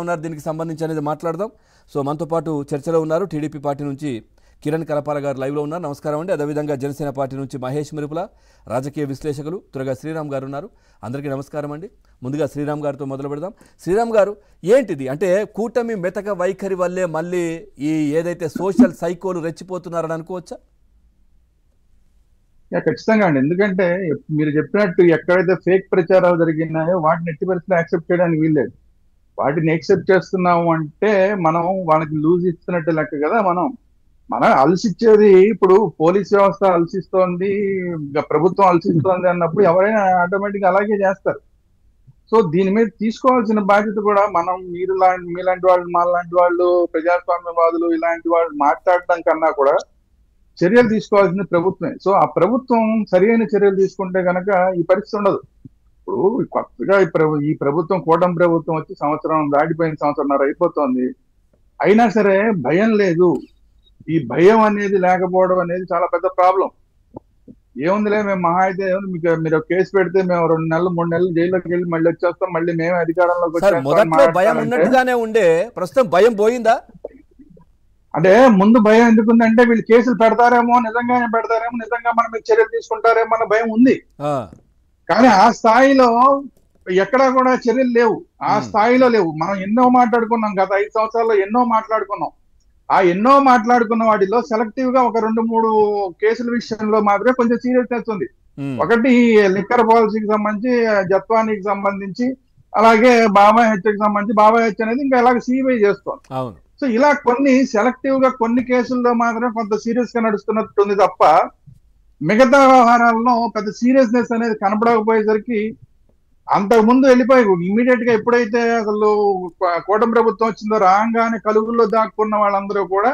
ఉన్నారు దీనికి సంబంధించి అనేది మాట్లాడదాం. సో మనతో పాటు చర్చలో ఉన్నారు టీడీపీ పార్టీ నుంచి కిరణ్ కరపాల గారు లైవ్లో ఉన్నారు. నమస్కారం అండి. అదేవిధంగా జనసేన పార్టీ నుంచి మహేష్ మిరుపుల రాజకీయ విశ్లేషకులు త్వరగా శ్రీరామ్ గారు ఉన్నారు. అందరికీ నమస్కారం అండి. ముందుగా శ్రీరామ్ గారితో మొదలు పెడదాం. శ్రీరామ్ గారు, ఏంటిది అంటే కూటమి మెతక వైఖరి వల్లే మళ్ళీ ఈ ఏదైతే సోషల్ సైకోలు రెచ్చిపోతున్నారని అనుకోవచ్చా? ఖచ్చితంగా అండి. ఎందుకంటే మీరు చెప్పినట్టు ఎక్కడైతే ఫేక్ ప్రచారాలు జరిగినాయో వాటిని ఎట్టి పరిస్థితుల్లో యాక్సెప్ట్ చేయడానికి వీల్లేదు. వాటిని యాక్సెప్ట్ చేస్తున్నాము అంటే మనం వాళ్ళకి లూజ్ ఇస్తున్నట్టు లెక్క కదా. మనం అలసిచ్చేది ఇప్పుడు పోలీస్ వ్యవస్థ అలసిస్తోంది, ప్రభుత్వం అలసిస్తోంది అన్నప్పుడు ఎవరైనా ఆటోమేటిక్ అలాగే చేస్తారు. సో దీని మీద తీసుకోవాల్సిన బాధ్యత కూడా మీలాంటి వాళ్ళు, మాలాంటి వాళ్ళు, ప్రజాస్వామ్యవాదులు ఇలాంటి వాళ్ళు మాట్లాడటం కన్నా కూడా చర్యలు తీసుకోవాల్సింది ప్రభుత్వమే. సో ఆ ప్రభుత్వం సరైన చర్యలు తీసుకుంటే గనక ఈ పరిస్థితి ఉండదు. ఇప్పుడు కొత్తగా ఈ ప్రభుత్వం కూటమి ప్రభుత్వం వచ్చి దాటిపోయిన సంవత్సరంన్నర అయిపోతుంది. అయినా సరే భయం లేదు. ఈ భయం అనేది లేకపోవడం అనేది చాలా పెద్ద ప్రాబ్లం. ఏముందిలే, మేము మహా అయితే మీరు కేసు పెడితే మేము 2 నెలలు 3 నెలలు జైల్లోకి వెళ్ళి మళ్ళీ వచ్చేస్తాం, మళ్ళీ మేమే అధికారంలోకి వచ్చేస్తాం. ప్రస్తుతం భయం పోయిందా? అంటే ముందు భయం ఎందుకుందంటే వీళ్ళు కేసులు పెడతారేమో, నిజంగానే పెడతారేమో, నిజంగా మన మీద చర్యలు తీసుకుంటారేమో అన్న భయం ఉంది. కానీ ఆ స్థాయిలో ఎక్కడా కూడా చర్యలు లేవు. ఆ స్థాయిలో లేవు. మనం ఎన్నో మాట్లాడుకున్నాం, గత 5 సంవత్సరాల్లో ఎన్నో మాట్లాడుకున్నాం. ఆ ఎన్నో మాట్లాడుకున్న వాటిలో సెలెక్టివ్ గా ఒక 2-3 కేసుల విషయంలో మాత్రమే కొంచెం సీరియస్నెస్ ఉంది. ఒకటి లిక్కర్ పాలసీకి సంబంధించి, జత్వానికి సంబంధించి, అలాగే బాబాయ్ హత్యకి సంబంధించి. బాబాయ్ హత్య అనేది ఇంకా ఎలాగ సిబిఐ చేస్తోంది. సో ఇలా కొన్ని సెలెక్టివ్ గా కొన్ని కేసుల్లో మాత్రం కొంత సీరియస్ గా నడుస్తున్నట్టుంది తప్ప మిగతా వ్యవహారాల్లో పెద్ద సీరియస్నెస్ అనేది కనపడకపోయేసరికి అంతకు ముందు వెళ్ళిపోయి ఇమీడియట్ గా ఎప్పుడైతే అసలు కూటమి ప్రభుత్వం వచ్చిందో రాగానే కలుగుల్లో దాక్కున్న వాళ్ళందరూ కూడా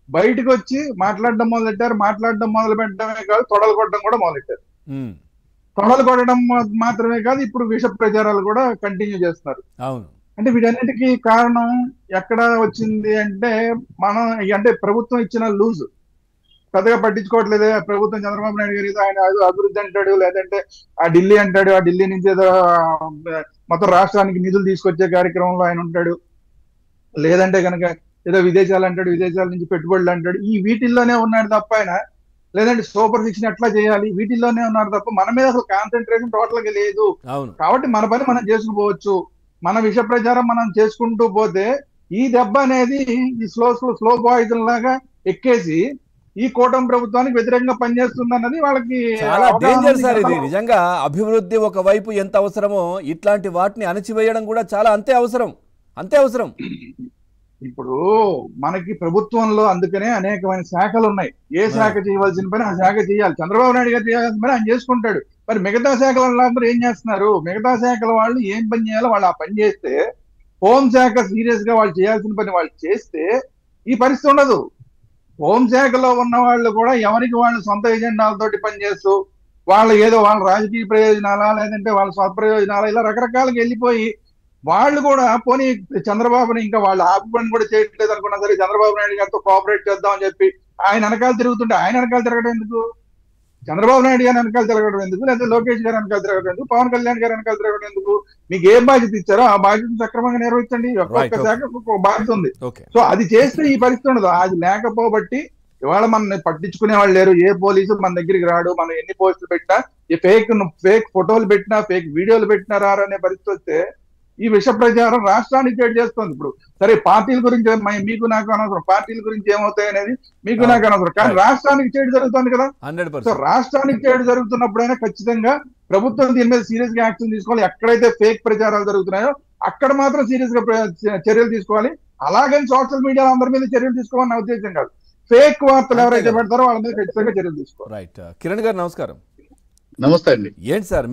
బయటకు వచ్చి మాట్లాడడం మొదలెట్టారు. మాట్లాడడం మొదలు పెట్టడమే కాదు, తొడలు కొట్టడం కూడా మొదలెట్టారు. తొడలు కొట్టడం మాత్రమే కాదు, ఇప్పుడు విష ప్రచారాలు కూడా కంటిన్యూ చేస్తున్నారు. అంటే వీటన్నిటికీ కారణం ఎక్కడ వచ్చింది అంటే అంటే ప్రభుత్వం ఇచ్చిన లూజ్ పెద్దగా పట్టించుకోవట్లేదే. ప్రభుత్వం చంద్రబాబు నాయుడు గారు ఆయన అభివృద్ధి అంటాడు, లేదంటే ఆ ఢిల్లీ అంటాడు, ఆ ఢిల్లీ నుంచి ఏదో మొత్తం రాష్ట్రానికి నిధులు తీసుకొచ్చే కార్యక్రమంలో ఆయన ఉంటాడు, లేదంటే కనుక ఏదో విదేశాలు అంటాడు, విదేశాల నుంచి పెట్టుబడులు అంటాడు. ఈ వీటిల్లోనే ఉన్నాడు తప్ప ఆయన, లేదంటే సూపర్ సిక్స్ ఎట్లా చేయాలి వీటిల్లోనే ఉన్నాడు తప్ప మన మీద అసలు కాన్సన్ట్రేషన్ టోటల్ గా లేదు. కాబట్టి మన పని మనం చేసుకుపోవచ్చు. మన విష ప్రచారం మనం చేసుకుంటూ పోతే ఈ దెబ్బ అనేది ఈ స్లో పాయిజన్ లాగా ఎక్కేసి ఈ కూటమి ప్రభుత్వానికి వ్యతిరేకంగా పనిచేస్తుంది అన్నది వాళ్ళకి చాలా డేంజర్ సార్. ఇది నిజంగా అభివృద్ధి ఒకవైపు ఎంత అవసరమో ఇట్లాంటి వాటిని అణచివేయడం కూడా చాలా అంతే అవసరం. ఇప్పుడు మనకి ప్రభుత్వంలో అందుకనే అనేకమైన శాఖలు ఉన్నాయి. ఏ శాఖ చేయవలసిన పని ఆ శాఖ చేయాలి. చంద్రబాబు నాయుడు గారు చేయాల్సిన పని ఆయన చేసుకుంటాడు. మరి మిగతా శాఖల వాళ్ళందరూ ఏం చేస్తున్నారు? మిగతా శాఖల వాళ్ళు ఏం పని చేయాలో వాళ్ళు ఆ పని చేస్తే, హోంశాఖ సీరియస్ గా వాళ్ళు చేయాల్సిన పని వాళ్ళు చేస్తే ఈ పరిస్థితి ఉండదు. హోంశాఖలో ఉన్న వాళ్ళు కూడా ఎవరికి వాళ్ళు సొంత ఎజెండాలతోటి పనిచేస్తూ వాళ్ళ రాజకీయ ప్రయోజనాలా, లేదంటే వాళ్ళ స్వప్రయోజనాలా, ఇలా రకరకాలుగా వెళ్ళిపోయి వాళ్ళు కూడా పోనీ చంద్రబాబుని ఇంకా వాళ్ళు ఆపు పని కూడా చేయట్లేదు అనుకున్నా సరే చంద్రబాబు నాయుడు గారితో కోఆపరేట్ చేద్దామని చెప్పి ఆయన వెనకాల తిరుగుతుంటే ఆయన వెనకాల తిరగడం ఎందుకు? చంద్రబాబు నాయుడు గారి వెనకాల తిరగడం ఎందుకు? లేదా లోకేష్ గారి వెనకాల తిరగడం ఎందుకు? పవన్ కళ్యాణ్ గారి వెనకాల తిరగడం ఎందుకు? మీకు ఏ బాధ్యత ఇచ్చారో ఆ బాధ్యత సక్రమంగా నిర్వహించండి. ఒక్కొక్క శాఖ ఒక్కొక్క బాధ్యత ఉంది. సో అది చేస్తే ఈ పరిస్థితి ఉండదు. అది లేకపోబట్టి ఇవాళ మన పట్టించుకునే వాళ్ళు లేరు. ఏ పోలీసు మన దగ్గరికి రాడు. మనం ఎన్ని పోస్టులు పెట్టినా, ఈ ఫేక్ ఫోటోలు పెట్టినా, ఫేక్ వీడియోలు పెట్టినా రారనే పరిస్థితి వస్తే ఈ విష ప్రచారం రాష్ట్రానికి చేటు చేస్తుంది. ఇప్పుడు సరే పార్టీల గురించి మీకు నాకు అనవసరం, పార్టీల గురించి ఏమవుతాయి అనేది మీకు నాకు అనవసరం, కానీ రాష్ట్రానికి చేటు జరుగుతుంది కదా. సో రాష్ట్రానికి చేటు జరుగుతున్నప్పుడైనా ఖచ్చితంగా ప్రభుత్వం దీని మీద సీరియస్ గా యాక్షన్ తీసుకోవాలి. ఎక్కడైతే ఫేక్ ప్రచారాలు జరుగుతున్నాయో అక్కడ మాత్రం సీరియస్ గా చర్యలు తీసుకోవాలి. అలాగని సోషల్ మీడియాలో అందరి మీద చర్యలు తీసుకోవాలని నా ఉద్దేశం కాదు. ఫేక్ వార్తలు ఎవరైతే పెడతారో వాళ్ళ మీద ఖచ్చితంగా చర్యలు తీసుకోవాలి. కిరణ్ గారు నమస్కారం. నమస్తే అండి. ఏంటి సార్